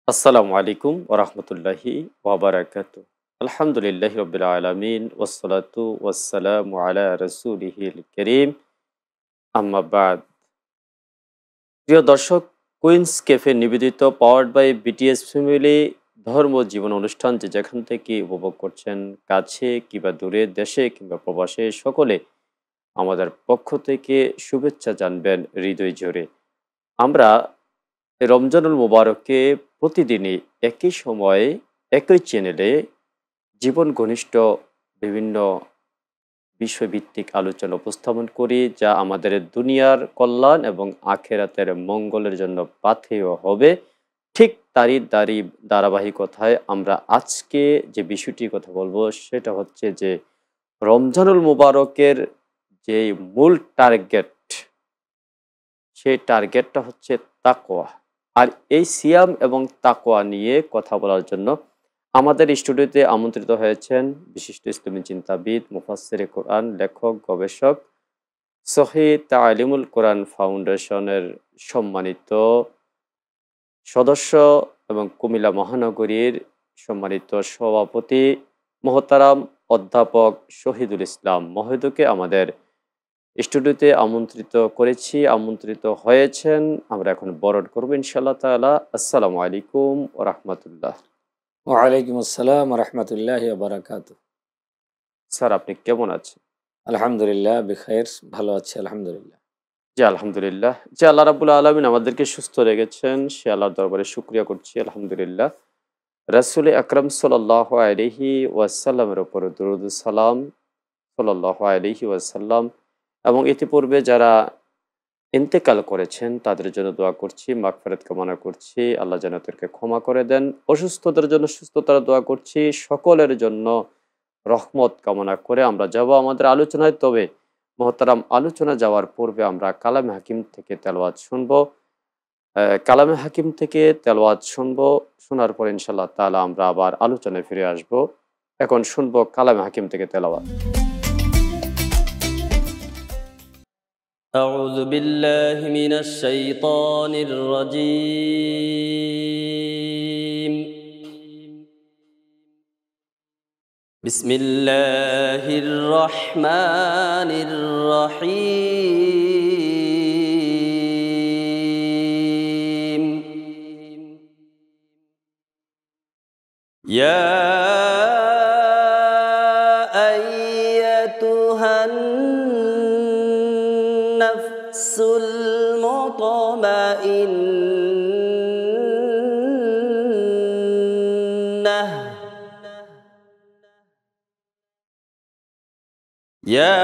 আসসালামু আলাইকুম ওরহমতুল্লাহি ওয়াবারাকাতু। আলহামদুলিল্লাহি রব্বিল আলামিন ওয়াসসালাতু ওয়াসসালামু আলা রাসূলিহিল কারীম, আম্মা বাদ। প্রিয় দর্শক, কুইন্স ক্যাফে নিবেদিত পাওয়ার্ড বাই বিটিএস ফ্যামিলি ধর্ম জীবন অনুষ্ঠান যে যেখান থেকে উপভোগ করছেন, কাছে কিংবা দূরে, দেশে কিংবা প্রবাসে, সকলে আমাদের পক্ষ থেকে শুভেচ্ছা জানবেন হৃদয় জোরে। আমরা রমজানুল মুবারককে প্রতিদিনই একই সময়ে একই চ্যানেলে জীবন ঘনিষ্ঠ বিভিন্ন বিষয়ভিত্তিক আলোচনা উপস্থাপন করি, যা আমাদের দুনিয়ার কল্যাণ এবং আখেরাতের মঙ্গলের জন্য পাথেয় হবে। ঠিক তারই ধারাবাহিকতায় আমরা আজকে যে বিষয়টির কথা বলবো সেটা হচ্ছে যে রমজানুল মুবারকের যে মূল টার্গেট, সেই টার্গেটটা হচ্ছে তাকওয়া। আর এই সিয়াম এবং তাকওয়া নিয়ে কথা বলার জন্য আমাদের স্টুডিওতে আমন্ত্রিত হয়েছেন বিশিষ্ট ইসলামী চিন্তাবিদ, মুফাসসিরে কোরআন, লেখক, গবেষক, সহিহ তালিমুল কোরআন ফাউন্ডেশনের সম্মানিত সদস্য এবং কুমিল্লা মহানগরীর সম্মানিত সভাপতি মোহতারাম অধ্যাপক শহীদুল ইসলাম মহিদুকে আমাদের স্টুডিওতে আমন্ত্রিত হয়েছেন। আমরা এখন বরণ করবো ইনশাআল্লাহ তাআলা। আসসালামু আলাইকুম ওয়া রাহমাতুল্লাহ। ওয়ালাইকুম আসসালাম রহমতুল্লাহ বারাকাতু। স্যার, আপনি কেমন আছেন? আলহামদুলিল্লাহ বিখায়ের, ভালো আছি আলহামদুলিল্লাহ। জি, আলহামদুলিল্লাহ। যে আল্লাহ রাব্বুল আলামিন আমাদেরকে সুস্থ রেখেছেন, সে আল্লাহর দরবারে শুকরিয়া করছি আলহামদুলিল্লাহ। রাসূল আকরাম সাল্লাল্লাহু আলাইহি ওয়াসাল্লামের উপর দরুদ ও সালাম সাল্লাল্লাহু আলাইহি ওয়াসাল্লাম এবং ইতিপূর্বে যারা ইন্তেকাল করেছেন তাদের জন্য দোয়া করছি, মাগফিরাত কামনা করছি, আল্লাহ যেন তাদেরকে ক্ষমা করে দেন। অসুস্থতার জন্য সুস্থতার দোয়া করছি, সকলের জন্য রহমত কামনা করে আমরা যাব আমাদের আলোচনায়। তবে মহতারাম, আলোচনা যাওয়ার পূর্বে আমরা কালামে হাকিম থেকে তেলাওয়াত শুনবো। কালামে হাকিম থেকে তেলাওয়াত শুনবো, শোনার পর ইনশাআল্লাহ তাআলা আমরা আবার আলোচনায় ফিরে আসব। এখন শুনবো কালামে হাকিম থেকে তেলাওয়াত। أعوذ بالله من الشيطان الرجيم. بسم الله الرحمن الرحيم. يا أيتها النفس المطمئنة يا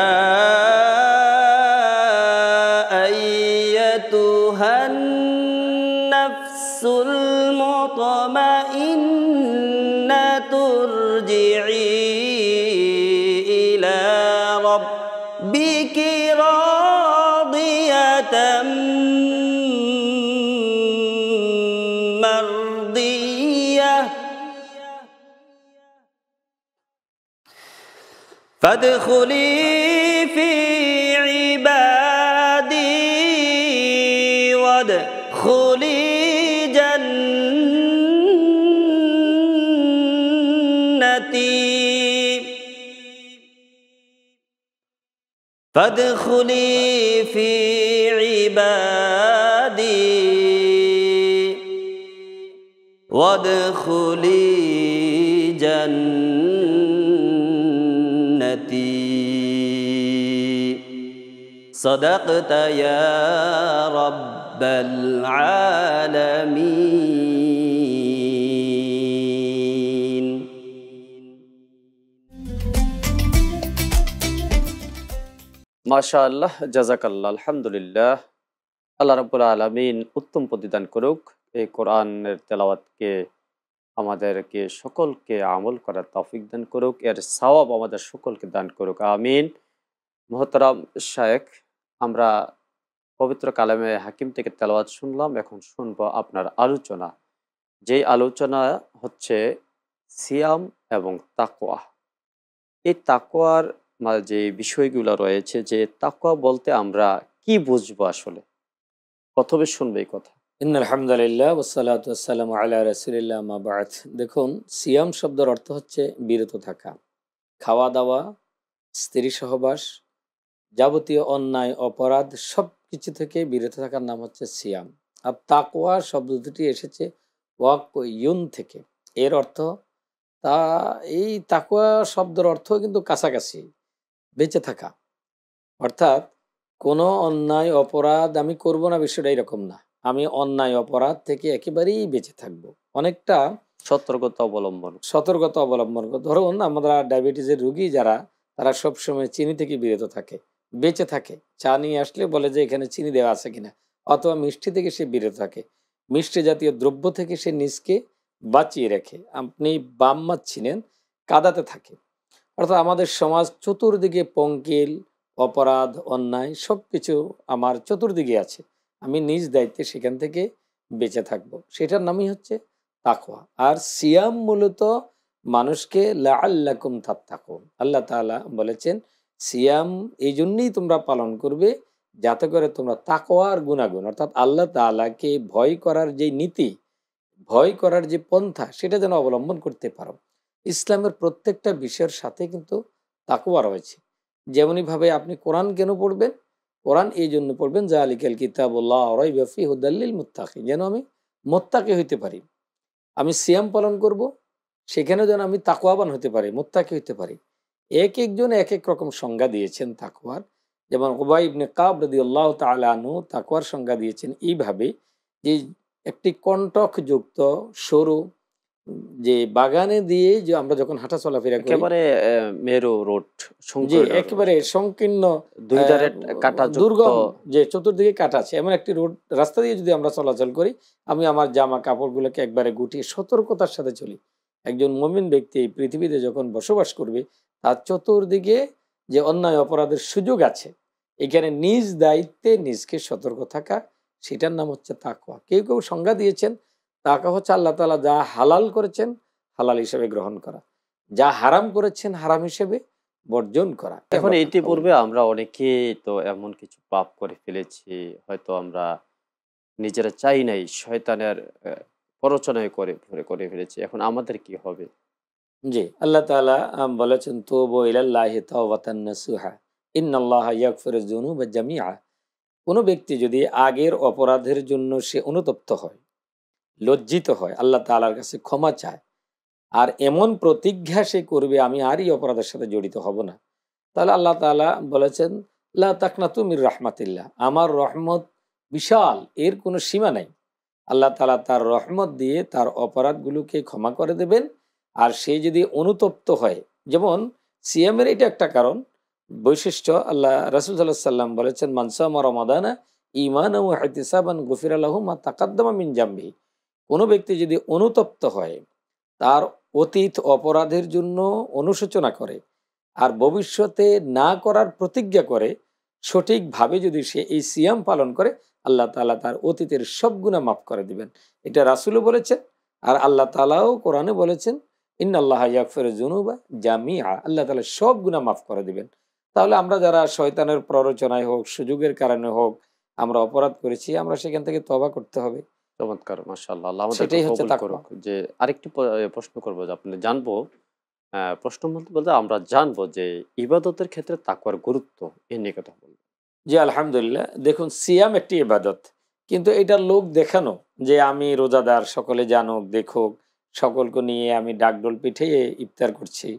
أيتها النفس المطمئنة ارجعي إلى ربك راضية مرضية فادخلي في عبادي وادخلي جنتي فادخلي في عبادي وادخلي جنتي صدقت يا رب العالمين. মাশাআল্লাহ, জাযাকাল্লাহ, আলহামদুলিল্লাহ। আল্লাহ রাব্বুল আলামিন উত্তম প্রতিদান করুক। এই কোরআনের তেলাওয়াতকে আমাদেরকে সকলকে আমল করার তৌফিক দান করুক, এর সওয়াব আমাদের সকলকে দান করুক, আমিন। মোহতারাম শায়েখ, আমরা পবিত্র কালামে হাকিম থেকে তেলাওয়াত শুনলাম। এখন শুনবো আপনার আলোচনা। যেই আলোচনা হচ্ছে সিয়াম এবং তাকওয়া। এই তাকওয়ার যে বিষয়গুলো রয়েছে, যে তাকওয়া বলতে আমরা কি বুঝবো আসলে? প্রথমে শুনবে এই কথা। আলহামদুলিল্লাহ ওয়াসসালাতু ওয়াসসালামু আলা রাসূলিল্লাহ আম্মা বা'দ। দেখুন, সিয়াম শব্দের অর্থ হচ্ছে বিরত থাকা, খাওয়া দাওয়া, স্ত্রী সহবাস, যাবতীয় অন্যায় অপরাধ সবকিছু থেকে বিরত থাকার নাম হচ্ছে সিয়াম। আর তাকওয়া শব্দ দুটি এসেছে ওয়াক ইউন থেকে। এর অর্থ তা এই তাকওয়া শব্দের অর্থ কিন্তু কাছাকাছি, বেঁচে থাকা। অর্থাৎ কোনো অন্যায় অপরাধ আমি করব না, বিষয়টা এরকম না। আমি অন্যায় অপরাধ থেকে একেবারেই বেঁচে থাকবো। অনেকটা সতর্কতা অবলম্বন। সতর্কতা অবলম্বন করবো। ধরুন, আমরা ডায়াবেটিসের রুগী যারা, তারা সবসময় চিনি থেকে বিরত থাকে, বেঁচে থাকে। চা নিয়ে আসলে বলে যে এখানে চিনি দেওয়া আছে কিনা, অথবা মিষ্টি থেকে সে বিরত থাকে, মিষ্টি জাতীয় দ্রব্য থেকে সে নিজকে বাঁচিয়ে রাখে। আপনি বাম মাচ্ছিলেন, কাদাতে থাকে। অর্থাৎ আমাদের সমাজ চতুর্দিকে পঙ্কিল, অপরাধ, অন্যায় সবকিছু আমার চতুর্দিকে আছে। আমি নিজ দায়িত্বে সেখান থেকে বেঁচে থাকবো, সেটার নামই হচ্ছে তাকওয়া। আর সিয়াম মূলত মানুষকে লাআল্লাকুম তাত্তাকুন, আল্লাহ তাআলা বলেছেন সিয়াম এই জন্যই তোমরা পালন করবে যাতে করে তোমরা তাকওয়ার গুণাগুণ, অর্থাৎ আল্লাহ তাআলাকে ভয় করার যে নীতি, ভয় করার যে পন্থা, সেটা যেন অবলম্বন করতে পারো। ইসলামের প্রত্যেকটা বিষয়ের সাথে কিন্তু তাকওয়া রয়েছে। যেমনি ভাবে আপনি কোরআন কেন পড়বেন? কোরআন এই জন্য পড়বেন যালিকাল কিতাবুল্লাহ রাইবা ফিহি হুদাল লিল মুত্তাকিন, যেন আমি মুত্তাকি হইতে পারি। আমি সিয়াম পালন করব, সেখানে যেন আমি তাকওয়াবান হতে পারি, মুত্তাকি হইতে পারি। এক একজন এক এক রকম সংজ্ঞা দিয়েছেন তাকওয়ার। যেমন উবাই ইবনে কাব রাদিয়াল্লাহু তাআলা আনহু তাকওয়ার সংজ্ঞা দিয়েছেন এইভাবে যে একটি কণ্টকযুক্ত সরু যে বাগানে দিয়ে যে আমরা যখন হাঁটা চলাফেরা করি, একেবারে মেরু রোড, যে শঙ্কর একেবারে সংকীর্ণ দুই ধারে কাঁটাযুক্ত। দুর্গম, যে চতুর্দিকে কাটা আছে এমন একটি রোড রাস্তা দিয়ে যদি আমরা চলাচল করি, আমি আমার জামা কাপড়গুলোকে একবারে গুটিয়ে সতর্কতার সাথে চলি। একজন মুমিন ব্যক্তি এই পৃথিবীতে যখন বসবাস করবে, তার চতুর্দিকে যে অন্যায় অপরাধের সুযোগ আছে, এখানে নিজ দায়িত্বে নিজকে সতর্ক থাকা, সেটার নাম হচ্ছে তাকওয়া। কেউ কেউ সংজ্ঞা দিয়েছেন তাকওয়া হচ্ছে আল্লাহ তাআলা যা হালাল করেছেন হালাল হিসেবে গ্রহণ করা, যা হারাম করেছেন হারাম হিসেবে বর্জন করা। এখন ইতিপূর্বে আমরা অনেকে তো এমন কিছু পাপ করে ফেলেছি, হয়তো আমরা নিজেরা চাই নাই, শয়তানের প্ররোচনায় করে ফেলেছি। এখন আমাদের কি হবে? জি, আল্লাহ তাআলা বলেছেন তুবু ইলাল্লাহি তাওবাতান নাসুহা ইন্নাল্লাহা ইয়াগফিরুয যুনুবা জামিআ। কোনো ব্যক্তি যদি আগের অপরাধের জন্য সে অনুতপ্ত হয়, লজ্জিত হয়, আল্লাহ তাআলার কাছে ক্ষমা চায়, আর এমন প্রতিজ্ঞা সে করবে আমি আর এই অপরাধের সাথে জড়িত হব না, তাহলে আল্লাহ তাআলা বলেছেন লা তাকনাতু মির রাহমাতিল্লাহ, আমার রহমত বিশাল, এর কোনো সীমা নাই। আল্লাহ তাআলা তার রহমত দিয়ে তার অপরাধগুলোকে ক্ষমা করে দেবেন। আর সে যদি অনুতপ্ত হয়, যেমন সিয়ামের এটা একটা কারণ, বৈশিষ্ট্য, আল্লাহ রাসূল সাল্লাল্লাহু আলাইহি ওয়াসাল্লাম বলেছেন মান সামা রমাদানা ঈমানান ওয়া ইহতিসাবান গুফিরা লাহু মা তাকাদ্দামা মিন জামবিহি। কোনো ব্যক্তি যদি অনুতপ্ত হয়, তার অতীত অপরাধের জন্য অনুশোচনা করে, আর ভবিষ্যতে না করার প্রতিজ্ঞা করে, সঠিকভাবে যদি সে এই সিয়াম পালন করে, আল্লাহ তাআলা তার অতীতের সব গুনাহ মাফ করে দিবেন। এটা রাসূলও বলেছেন, আর আল্লাহ তাআলাও কোরআনে বলেছেন ইন্নাল্লাহা ইয়াগফিরুয যুনুবা জামিআ, আল্লাহ তাআলা সব গুনাহ মাফ করে দিবেন। তাহলে আমরা যারা শয়তানের প্ররোচনায় হোক, সুযোগের কারণে হোক আমরা অপরাধ করেছি, আমরা সেখান থেকে তওবা করতে হবে। চমৎকার, মাশাআল্লাহ, আল্লাহ আমাদেরকে সেটাই হচ্ছে কবুল তাকওয়া। করুক। যে আরেকটি প্রশ্ন করবো, যে আপনি জানবো, প্রশ্ন বলতে বলতে আমরা জানবো যে ইবাদতের ক্ষেত্রে তাকওয়ার গুরুত্ব, এ নিয়ে কথা বলবো। জি, আলহামদুলিল্লাহ। দেখুন, সিয়াম একটি ইবাদত, কিন্তু এটা লোক দেখানো, যে আমি রোজাদার, সকলে জানুক দেখুক, সকলকে নিয়ে আমি ডাকডোল পিটিয়ে ইফতার করছি।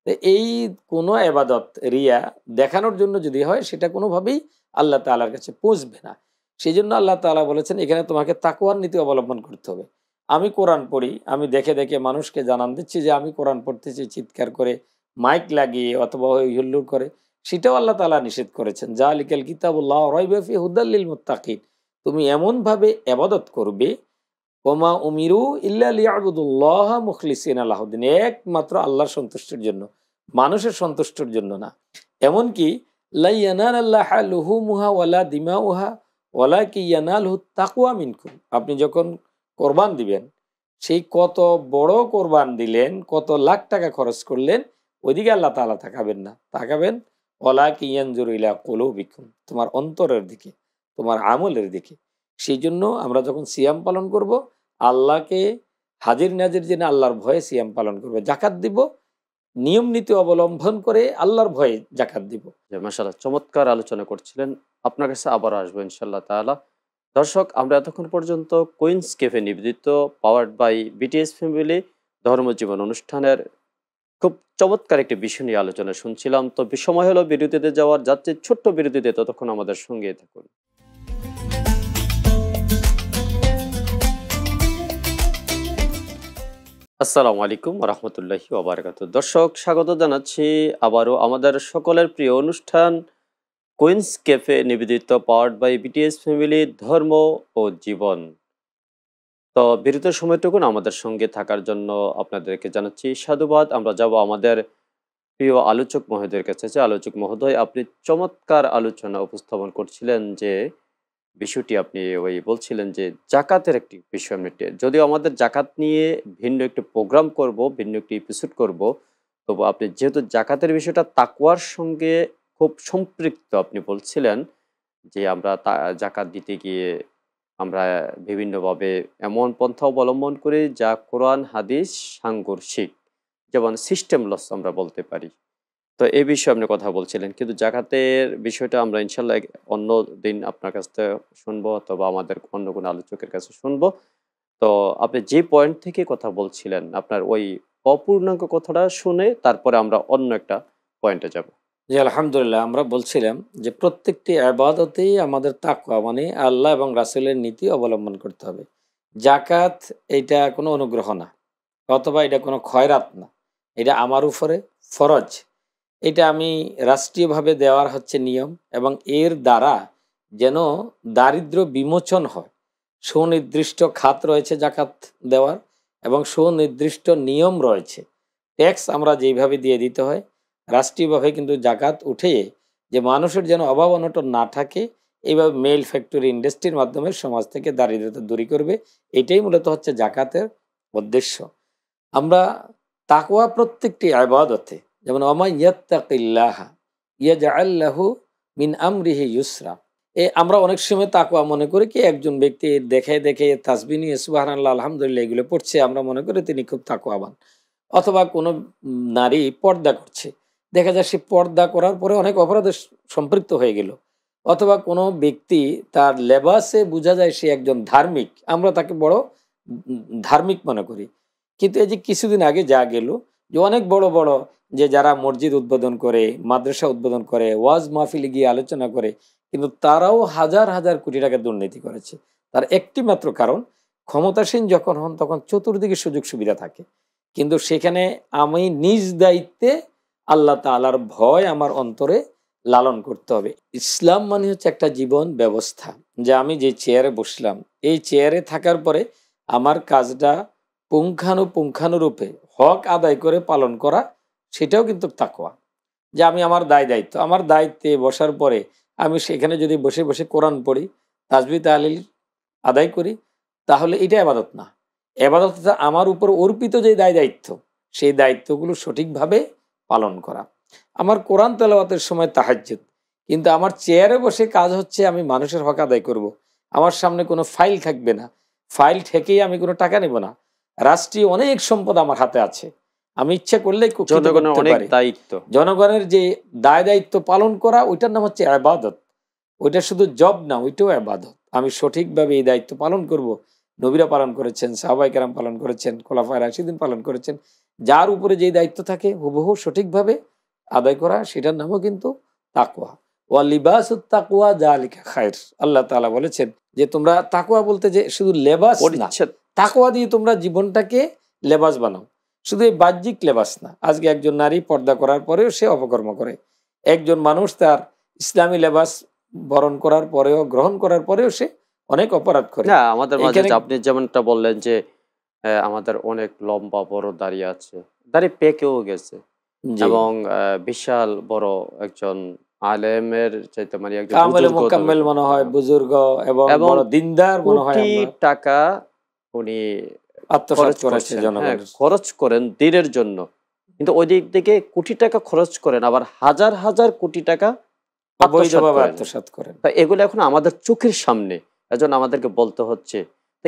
তো এই কোনো ইবাদত রিয়া দেখানোর জন্য যদি হয়, সেটা কোনোভাবেই আল্লাহ তাআলার কাছে পৌঁছবে না। সেই জন্য আল্লাহ তাআলা বলেছেন এখানে তোমাকে তাকওয়ার নীতি অবলম্বন করতে হবে। আমি কোরআন পড়ি, আমি দেখে দেখে মানুষকে জানান দিচ্ছি যে আমি কোরআন পড়তেছি, চিৎকার করে, মাইক লাগিয়ে অথবা হই হুল্লোড় করে, সেটাও আল্লাহ তাআলা নিষেধ করেছেন। যালিকাল কিতাবুল্লাহ রাইবা ফিহি হুদাল লিল মুত্তাকিন। তুমি এমনভাবে ইবাদত করবে, ওমা উমিরু ইল্লা লিয়াবুদুল্লাহা মুখলিসিনা লাহুদ্দিন, একমাত্র আল্লাহর সন্তুষ্টির জন্য, মানুষের সন্তুষ্টির জন্য না। এমনকি লা ইয়ানালাল্লাহা লুহুমুহা ওয়ালা দিমাউহা ওয়ালাকিন ইয়ানালুহু তাকওয়া মিনকুম। আপনি যখন কোরবান দিবেন, সেই কত বড় কোরবান দিলেন, কত লাখ টাকা খরচ করলেন, ওইদিকে আল্লাহ তাআলা তাকাবেন না, তাকাবেন ওয়ালাকিন ইয়ানজুরু ইলা কুলুবিকুম, তোমার অন্তরের দিকে, তোমার আমলের দিকে। সেই জন্য আমরা যখন সিয়াম পালন করব, আল্লাহকে হাজির নাজির জেনে আল্লাহর ভয়ে সিয়াম পালন করবো। জাকাত দিব নিয়ম নীতি অবলম্বন করে, আল্লাহর ভয়ে জাকাত দিব। যে মাশাআল্লাহ চমৎকার আলোচনা করছিলেন। আপনার কাছে আবারও আসবো ইনশাআল্লাহ তাআলা। দর্শক, আমরা এতক্ষণ পর্যন্ত কুইন্স ক্যাফে নিবেদিত পাওয়ার্ড বাই বিটিএস ফ্যামিলি ধর্মজীবন অনুষ্ঠানের খুব চমৎকার একটি বিষয় নিয়ে আলোচনা শুনছিলাম। তো সময় হলো বিরতিতে যাওয়ার, যাচ্ছে ছোট্ট বিরতিতে, ততক্ষণ আমাদের সঙ্গে থাকুন। আসসালামু আলাইকুম ওয়া রাহমাতুল্লাহি ওয়া বারাকাতুহু। দর্শক, স্বাগত জানাচ্ছি আবারও আমাদের সকলের প্রিয় অনুষ্ঠান কুইন্স ক্যাফে নিবেদিত পাওয়ার্ড বাই বিটিএস ফ্যামিলি ধর্ম ও জীবন। তো বিরতির সময়টুকুন আমাদের সঙ্গে থাকার জন্য আপনাদেরকে জানাচ্ছি সাধুবাদ। আমরা যাব আমাদের প্রিয় আলোচক মহোদয়ের কাছে। যে আলোচক মহোদয়, আপনি চমৎকার আলোচনা উপস্থাপন করছিলেন, যে বিষয়টি আপনি বলছিলেন যে জাকাতের একটি বিষয়। যদিও আমাদের জাকাত নিয়ে ভিন্ন একটি প্রোগ্রাম করব, ভিন্ন একটি এপিসোড করব, তবু আপনি যেহেতু জাকাতের বিষয়টা তাকওয়ার সঙ্গে খুব সম্পৃক্ত, আপনি বলছিলেন যে আমরা জাকাত দিতে গিয়ে আমরা বিভিন্নভাবে এমন পন্থা অবলম্বন করি যা কোরআন হাদিস সাংঘর্ষিক, যেমন সিস্টেম লস আমরা বলতে পারি। তো এই বিষয়ে আপনি কথা বলছিলেন, কিন্তু জাকাতের বিষয়টা আমরা ইনশাল্লাহ অন্য দিন আপনার কাছ থেকে শুনবো, অথবা আমাদের অন্য কোনো আলোচকের কাছে শুনবো। তো আপনি যে পয়েন্ট থেকে কথা বলছিলেন, আপনার ওই অপূর্ণাঙ্গ কথাটা শুনে তারপরে আমরা অন্য একটা পয়েন্টে যাব। জি, আলহামদুলিল্লাহ। আমরা বলছিলাম যে প্রত্যেকটি ইবাদতেই আমাদের তাকওয়া মানে আল্লাহ এবং রাসূলের নীতি অবলম্বন করতে হবে। জাকাত এটা কোনো অনুগ্রহ না, অথবা এটা কোনো খয়রাত না, এটা আমার উপরে ফরজ। এটা আমি রাষ্ট্রীয়ভাবে দেওয়ার হচ্ছে নিয়ম, এবং এর দ্বারা যেন দারিদ্র বিমোচন হয়। সুনির্দিষ্ট খাত রয়েছে জাকাত দেওয়ার, এবং সুনির্দিষ্ট নিয়ম রয়েছে। ট্যাক্স আমরা যেইভাবে দিয়ে দিতে হয়, রাষ্ট্রীয়ভাবে কিন্তু জাকাত উঠে যে মানুষের যেন অভাব অনটন না থাকে, এইভাবে মেল ফ্যাক্টরি ইন্ডাস্ট্রির মাধ্যমে সমাজ থেকে দারিদ্রতা দূর করবে। এটাই মূলত হচ্ছে জাকাতের উদ্দেশ্য। আমরা তাকওয়া প্রত্যেকটি ইবাদতে, যেমন ওমান ইয়াত্তাকিল্লাহা ইয়াজআল লাহু মিন আমরিহি ইউসরা, আমরা অনেক সময় তাকওয়া মনে করি কি একজন ব্যক্তি দেখে দেখে তাসবিহ নিয়ে সুবহানাল্লাহ আলহামদুলিল্লাহ এগুলো পড়ছে, আমরা মনে করি তিনি খুব তাকওয়াবান। অথবা কোনো নারী পর্দা করছে, দেখা যায় সে পর্দা করার পরে অনেক অপরাধে সম্পৃক্ত হয়ে গেল। অথবা কোনো ব্যক্তি তার লেবাসে বোঝা যায় সে একজন ধার্মিক, আমরা তাকে বড় ধার্মিক মনে করি। কিন্তু এই যে কিছুদিন আগে যা গেল, যে অনেক বড় বড় যে যারা মসজিদ উদ্বোধন করে, মাদ্রাসা উদ্বোধন করে, ওয়াজ মাহফিলে গিয়ে আলোচনা করে, কিন্তু তারাও হাজার হাজার কোটি টাকা দুর্নীতি করেছে। তার একটি মাত্র কারণ, ক্ষমতাসীন যখন হন তখন চতুর্দিকে সুযোগ সুবিধা থাকে, কিন্তু সেখানে আমি নিজ দায়িত্বে আল্লাহ তাআলার ভয় আমার অন্তরে লালন করতে হবে। ইসলাম মানে হচ্ছে একটা জীবন ব্যবস্থা, যে আমি যে চেয়ারে বসলাম, এই চেয়ারে থাকার পরে আমার কাজটা পুঙ্খানুপুঙ্খানুরূপে হক আদায় করে পালন করা, সেটাও কিন্তু তাকওয়া। যে আমি আমার দায়িত্ব, আমার দায়িত্বে বসার পরে আমি সেখানে যদি বসে বসে কোরআন পড়ি, তাসবিহ তাহলিল আদায় করি, তাহলে এটা ইবাদত না। ইবাদত হচ্ছে আমার উপর অর্পিত যে দায়িত্ব, সেই দায়িত্বগুলো সঠিকভাবে পালন করা। আমার কোরআন তেলাওয়াতের সময় তাহাজ্জুদ, কিন্তু আমার চেয়ারে বসে কাজ হচ্ছে আমি মানুষের হক আদায় করব। আমার সামনে কোনো ফাইল থাকবে না, ফাইল ঠেকেই আমি কোনো টাকা নেব না। রাষ্ট্রীয় অনেক সম্পদ আমার হাতে আছে, আমি ইচ্ছা করলে জনগণের অনেক দায়িত্ব, জনগণের যে দায়িত্ব পালন করা, ওইটার নাম হচ্ছে ইবাদত। ওইটা শুধু জব না, ওইটাও ইবাদত। আমি সঠিকভাবে এই দায়িত্ব পালন করব। নবীরা পালন করেছেন, সাহাবায়ে কেরাম পালন করেছেন, খোলাফায়ে রাশিদিন পালন করেছেন। যার উপরে যে দায়িত্ব থাকে হুবহু সঠিকভাবে আদায় করা, সেটার নামও কিন্তু তাকওয়া। ওয়া লিবাসুত তাকওয়া যালিকা খায়র। আল্লাহ তাআলা বলেছেন যে তোমরা তাকওয়া বলতে যে শুধু লেবাস না, তাকওয়া দিয়ে তোমরা জীবনটাকে লেবাস বানাও। শুধু এই বাহ্যিক লেবাস না। আজকে একজন নারী পর্দা করার পরেও সে অপকর্ম করে, একজন মানুষ তার ইসলামী লেবাস বরণ করার পরেও, গ্রহণ করার পরেও সে অনেক অপরাধ করে। না, আমাদের মাঝে আপনি যেমনটা বললেন যে আমাদের অনেক লম্বা বড় দাড়ি আছে, দাড়ি পেকেও গেছে, এবং বিশাল বড় একজন আলেমের চাইতে মানে একজন মুকাম্মেল মনে হয়, বুজুর্গ এবং বড় দিনদার মনে হয়, কোটি টাকা উনি আত্মসাৎ করেছে, খরচ করেন দিনের জন্য, কিন্তু ওই দিক থেকে কোটি টাকা খরচ করেন, আবার হাজার হাজার কোটি টাকা অবৈধভাবে আত্মসাৎ করেন। এগুলো এখন আমাদের চোখের সামনে, এজন্য আমাদেরকে বলতে হচ্ছে। তো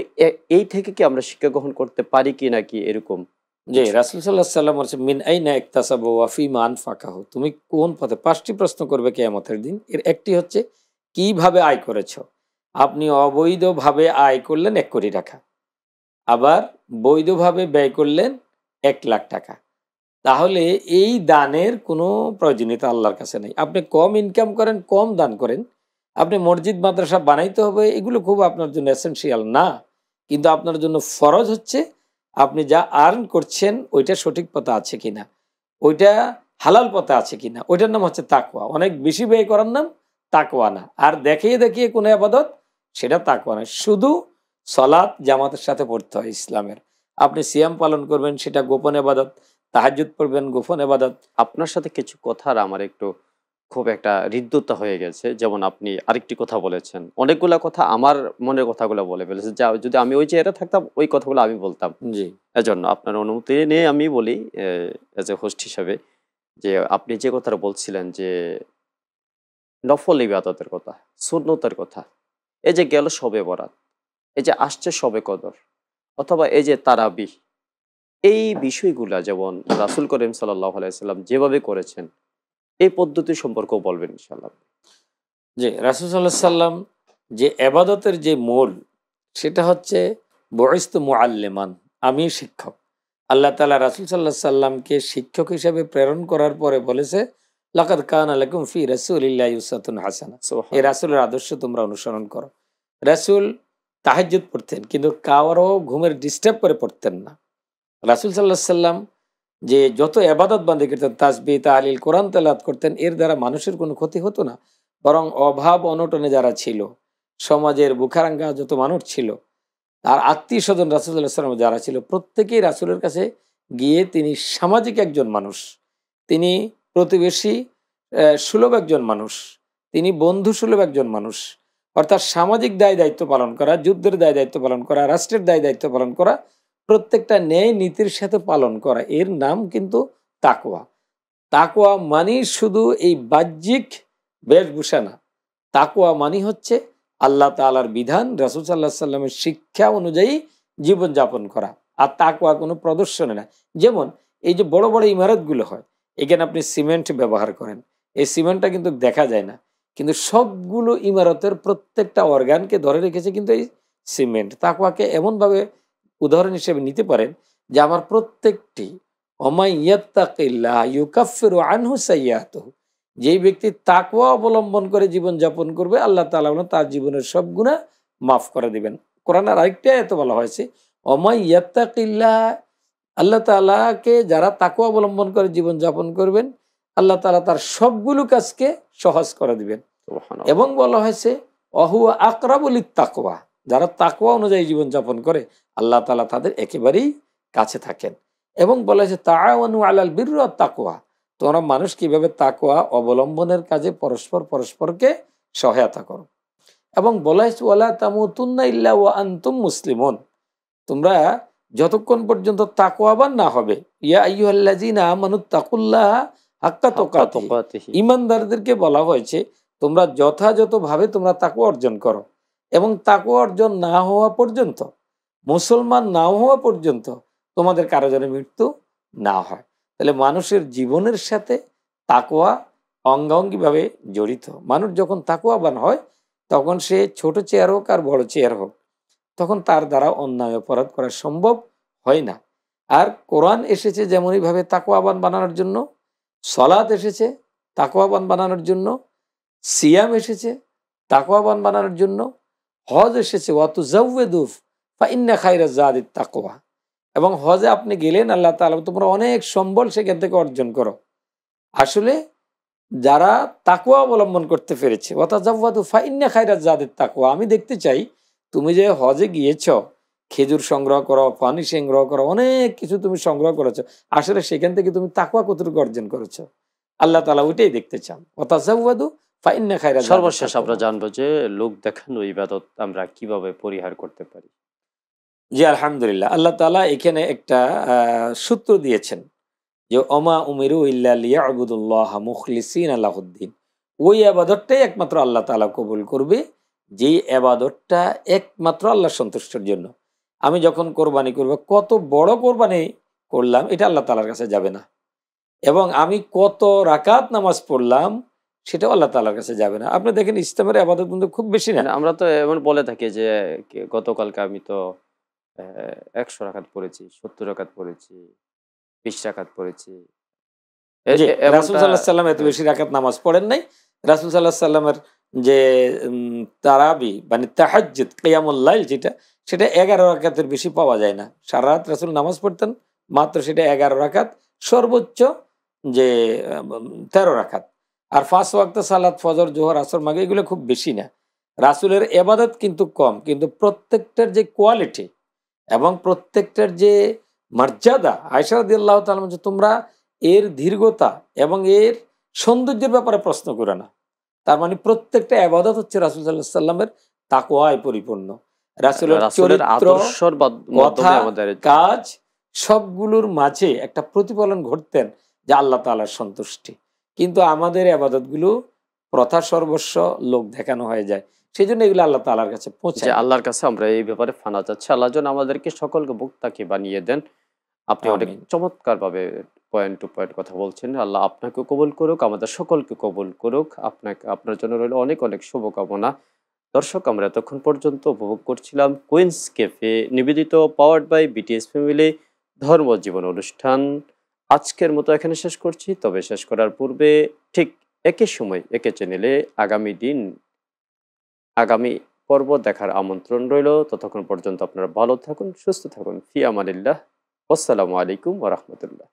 এই থেকে কি আমরা শিক্ষা গ্রহণ করতে পারি কি নাকি এরকম জি, কিছু? রাসূল সাল্লাল্লাহু আলাইহি ওয়াসাল্লাম বলেছেন, মিন আইনা ইকতাসাবা ওয়া ফিমা আনফাকাহু। তুমি কোন পথে, ৫টি প্রশ্ন করবে কিয়ামতের দিন। এর একটি হচ্ছে কিভাবে আয় করেছো? আপনি অবৈধভাবে আয় করলেন ১ কোটি টাকা। আবার বৈধভাবে ব্যয় করলেন ১,০০,০০০ টাকা। তাহলে এই দানের কোনো প্রয়োজনীয়তা আল্লাহর কাছে নেই। আপনি কম ইনকাম করেন, কম দান করেন। আপনি মসজিদ মাদ্রাসা বানাইতে হবে, এগুলো খুব আপনার জন্য এসেনশিয়াল না। কিন্তু আপনার জন্য ফরজ হচ্ছে আপনি যা আর্ন করছেন ওইটা সঠিক পথে আছে কিনা, ওইটা হালাল পথে আছে কিনা, ওইটার নাম হচ্ছে তাকওয়া। অনেক বেশি ব্যয় করার নাম তাকওয়া না। আর দেখিয়ে দেখিয়ে কোনো আবাদত, সেটা তাকওয়া না। শুধু সলাৎ জামাতের সাথে পড়তে হয় ইসলামের। আপনি সিয়াম পালন করবেন, সেটা গোপন আবাদত। তাহাজ্জুদ পড়বেন, গোপন আবাদত। আপনার সাথে কিছু কথার আমার একটু খুব একটা হৃদ্যতা হয়ে গেছে। যেমন আপনি আরেকটি কথা বলেছেন। অনেকগুলা কথা আমার মনের কথাগুলো বলে ফেলেছেন। যা যদি আমি ওই জায়গায় থাকতাম ওই কথাগুলো আমি বলতাম। জি, এজন্য আপনার অনুমতি নিয়ে আমি বলি এজ এ হোস্ট হিসাবে, যে আপনি যে কথাটা বলছিলেন যে নফল ইবাদতের কথা, সুন্নতের কথা। এই যে গেল শবে বরাত, এই যে আসছে শবে কদর, অথবা এই যে তারাবিহ, এই বিষয়গুলা যেমন রাসূল করিম সাল্লাল্লাহু আলাইহি সাল্লাম যেভাবে করেছেন, এই পদ্ধতি সম্পর্কেও বলবেন ইনশাআল্লাহ। জি, রাসূল সাল্লাল্লাহু আলাইহি সাল্লাম যে এবাদতের যে মূল, সেটা হচ্ছে বুইসতু মুআল্লিমান, আমি শিক্ষক। আল্লাহ তাআলা রাসূল সাল্লাল্লাহু আলাইহি সাল্লামকে শিক্ষক হিসেবে প্রেরণ করার পরে বলেছে, লাকাদ কানা লাকুম ফি রাসূলিল্লাহি উসওয়াতুন হাসানাহ। এই সুবহানাল্লাহ। রাসূলের আদর্শ তোমরা অনুসরণ করো। রাসূল তাহাজ্জুদ পড়তেন, কিন্তু কারো ঘুমের ডিস্টার্ব করে পড়তেন না। রাসূল সাল্লাল্লাহু আলাইহি সাল্লাম যে যত এবাদত বান্দি করতেন, তাসবিহ, তাহলিল, কোরআন তেলাওয়াত করতেন, এর দ্বারা মানুষের কোনো ক্ষতি হতো না। বরং অভাব অনটনে যারা ছিল, সমাজের বুখারাঙ্গা যত মানুষ ছিল, আর আত্মীয়স্বজন রাসূলুল্লাহ সাল্লাল্লাহু আলাইহি ওয়াসাল্লাম যারা ছিল, প্রত্যেকেই রাসূলের কাছে গিয়ে তিনি সামাজিক একজন মানুষ, তিনি প্রতিবেশী সুলভ একজন মানুষ, তিনি বন্ধু সুলভ একজন মানুষ। অর্থাৎ সামাজিক দায় দায়িত্ব পালন করা, যুদ্ধের দায় দায়িত্ব পালন করা, রাষ্ট্রের দায় দায়িত্ব পালন করা, প্রত্যেকটা ন্যায় নীতির সাথে পালন করা, এর নাম কিন্তু তাকওয়া। তাকওয়া মানি শুধু এই বাহ্যিক বেশভূষা না। তাকওয়া মানি হচ্ছে আল্লাহ তাআলার বিধান, রাসূল সাল্লাল্লাহু আলাইহি সাল্লামের শিক্ষা অনুযায়ী জীবনযাপন করা। আর তাকওয়া কোনো প্রদর্শনে না। যেমন এই যে বড় বড় ইমারতগুলো হয়, এখানে আপনি সিমেন্ট ব্যবহার করেন। এই সিমেন্টটা কিন্তু দেখা যায় না। কিন্তু সবগুলো ইমারতের প্রত্যেকটা অর্গানকে ধরে রেখেছে কিন্তু এই সিমেন্ট। তাকওয়াকে এমনভাবে উদাহরণ হিসেবে নিতে পারেন যে আমার প্রত্যেকটি ওমাই ইয়াত্তাকিল্লাহ ইউকাফিরু আনহু সাইয়্যাতুহু, যেই ব্যক্তি তাকওয়া অবলম্বন করে জীবন যাপন করবে, আল্লাহ তাআলা তার জীবনের সব গুনাহ মাফ করে দিবেন। কোরআনের আরেকটা আয়াতে বলা হয়েছে, ওমাই ইয়াত্তাকিল্লাহ, আল্লাহ তাআলাকে যারা তাকওয়া অবলম্বন করে জীবন যাপন করবেন, আল্লাহ তাআলা তার সবগুলো কাজকে সহজ করে দিবেন। সুবহানাল্লাহ। এবং বলা হয়েছে অহুয়া আকরাবুল তাকওয়া, যারা তাকওয়া অনুযায়ী জীবন যাপন করে আল্লাহ তাআলা তাদের একেবারেই কাছে থাকেন। এবং বলা হয়েছে তাআওয়ানু আলাল বিররি ওয়াত তাকওয়া, তোমরা মানুষ কিভাবে তাকওয়া অবলম্বনের কাজে পরস্পর পরস্পরকে সহায়তা করো। এবং বলা হয়েছে ওয়ালা তামুতুন্না ইল্লা ওয়া আনতুম মুসলিমুন, তোমরা যতক্ষণ পর্যন্ত তাকওয়াবান না হবে, ইয়া আইয়ুহাল্লাযীনা আমানুত্তাকুল্লাহা হাক্কা হাক্কা তুকাতিহি, তুকাতিহি। ঈমানদারদেরকে বলা হয়েছে তোমরা যথাযথভাবে তোমরা তাকওয়া অর্জন করো। এবং তাকওয়া অর্জন না হওয়া পর্যন্ত, মুসলমান না হওয়া পর্যন্ত তোমাদের কারো যেন মৃত্যু না হয়। তাহলে মানুষের জীবনের সাথে তাকওয়া অঙ্গাঙ্গিভাবে জড়িত। মানুষ যখন তাকওয়াবান হয়, তখন সে ছোট চেয়ার হোক আর বড় চেয়ার হোক, তখন তার দ্বারা অন্যায় অপরাধ করা সম্ভব হয় না। আর কোরআন এসেছে যেমনইভাবে তাকওয়াবান বানানোর জন্য, সলাত এসেছে তাকওয়াবান বানানোর জন্য, সিয়াম এসেছে তাকওয়াবান বানানোর জন্য, হজ এসেছে ওয়াতুজাউওয়েদু ফাইন্না খায়রাজ যাদিত তাকওয়া। এবং হজে আপনি গেলেন, আল্লাহ তাআলা তোমরা অনেক সম্বল সেখান থেকে অর্জন করো। আসলে যারা তাকওয়া অবলম্বন করতে পেরেছে, ওয়াতাজাওয়াদু ফাইন্না খায়রাজ যাদিত তাকওয়া, আমি দেখতে চাই তুমি যে হজে গিয়েছ, খেজুর সংগ্রহ করো, পানি সংগ্রহ করো, অনেক কিছু তুমি সংগ্রহ করেছো, আসলে সেখান থেকে তুমি তাকওয়া কতটুকু অর্জন করেছো, আল্লাহ তাআলা ওইটাই দেখতে চান। ওয়াতাজাওয়াদু ফাইন্না খায়রাজ যাদিত সর্বশেষ আমরা তাকওয়া। জানবো যে লোক দেখানো ইবাদত আমরা কিভাবে পরিহার করতে পারি। জি, আলহামদুলিল্লাহ। আল্লাহ তাআলা এখানে একটা সূত্র দিয়েছেন যে ওমা উমিরু ইল্লা লিয়াবুদুল্লাহ মুখলিসিনা লাহুদ্দিন। ওই আবাদতটাই একমাত্র আল্লাহ তাআলা কবুল করবে, যেই আবাদতটা একমাত্র আল্লাহ সন্তুষ্টের জন্য। আমি যখন কোরবানি করব, কত বড় কোরবানি করলাম এটা আল্লাহ তাআলার কাছে যাবে না, এবং আমি কত রাকাত নামাজ পড়লাম সেটাও আল্লাহ তাআলার কাছে যাবে না। আপনি দেখেন ইসলামের আবাদত কিন্তু খুব বেশি না। মানে আমরা তো এমন বলে থাকি যে গতকালকে আমি তো ১০০ রাকাত পড়েছি, ৭০ রাকাত পড়েছি, ২০ রাকাত পড়েছি। জি, রাসূল এমনটা। সাল্লাল্লাহু আলাইহি সাল্লাম এত হ্যাঁ, বেশি রাকাত নামাজ পড়েন নাই। রাসূল সাল্লাল্লাহু আলাইহি সাল্লামের যে তারাবি মানে তাহাজ্জুদ কিয়ামুল লাইল যেটা, সেটা ১১ রাকাতের বেশি পাওয়া যায় না। সারা রাত রাসূল নামাজ পড়তেন, মাত্র সেটা ১১ রাকাত, সর্বোচ্চ যে ১৩ রাকাত। আর ৫ ওয়াক্ত সালাত ফজর, জোহর, আসর, মাগরিব এগুলো খুব বেশি না। রাসূলের ইবাদত কিন্তু কম, কিন্তু প্রত্যেকটার যে কোয়ালিটি এবং প্রত্যেকটার যে মর্যাদা, আয়েশা রাদিয়াল্লাহু তাআলা বলেন যে, তোমরা এর দীর্ঘতা এবং এর সৌন্দর্যের ব্যাপারে প্রশ্ন করে না। তার মানে প্রত্যেকটা ইবাদত হচ্ছে রাসূল সাল্লাল্লাহু আলাইহি সাল্লামের তাকওয়ায় পরিপূর্ণ। রাসূলের রাসূলের চরিত্র, আদর্শর কথা, মাধ্যমে আমাদের। কাজ সবগুলোর মাঝে একটা প্রতিফলন ঘটতেন যে আল্লাহ তাআলার সন্তুষ্টি। কিন্তু আমাদের ইবাদতগুলো প্রথা সর্বস্ব, লোক দেখানো হয়ে যায়। সেজন্য এগুলো আল্লাহ তাআলার কাছে যে পৌঁছায় না। আল্লাহর কাছে আমরা এই ব্যাপারে ফানা যাচ্ছে। আল্লাহ যেন আমাদেরকে সকলকে মুত্তাকি বানিয়ে দেন। আপনি অনেক আমিন। চমৎকারভাবে পয়েন্ট টু পয়েন্ট কথা বলছেন। আল্লাহ আপনাকেও কবুল করুক, আমাদের সকলকে কবুল করুক। আপনার জন্য রইল অনেক, অনেক শুভকামনা। দর্শক, আমরা এতক্ষণ পর্যন্ত উপভোগ করছিলাম কুইন্স ক্যাফে নিবেদিত পাওয়ার্ড বাই বিটিএস ফ্যামিলি ধর্ম জীবন অনুষ্ঠান। আজকের মতো এখানে শেষ করছি। তবে শেষ করার পূর্বে ঠিক একই সময় একই চ্যানেলে আগামী পর্ব দেখার আমন্ত্রণ রইল। ততক্ষণ পর্যন্ত আপনারা ভালো থাকুন, সুস্থ থাকুন। ফি আমানিল্লাহ। আসসালামু আলাইকুম ওয়া রাহমাতুল্লাহ।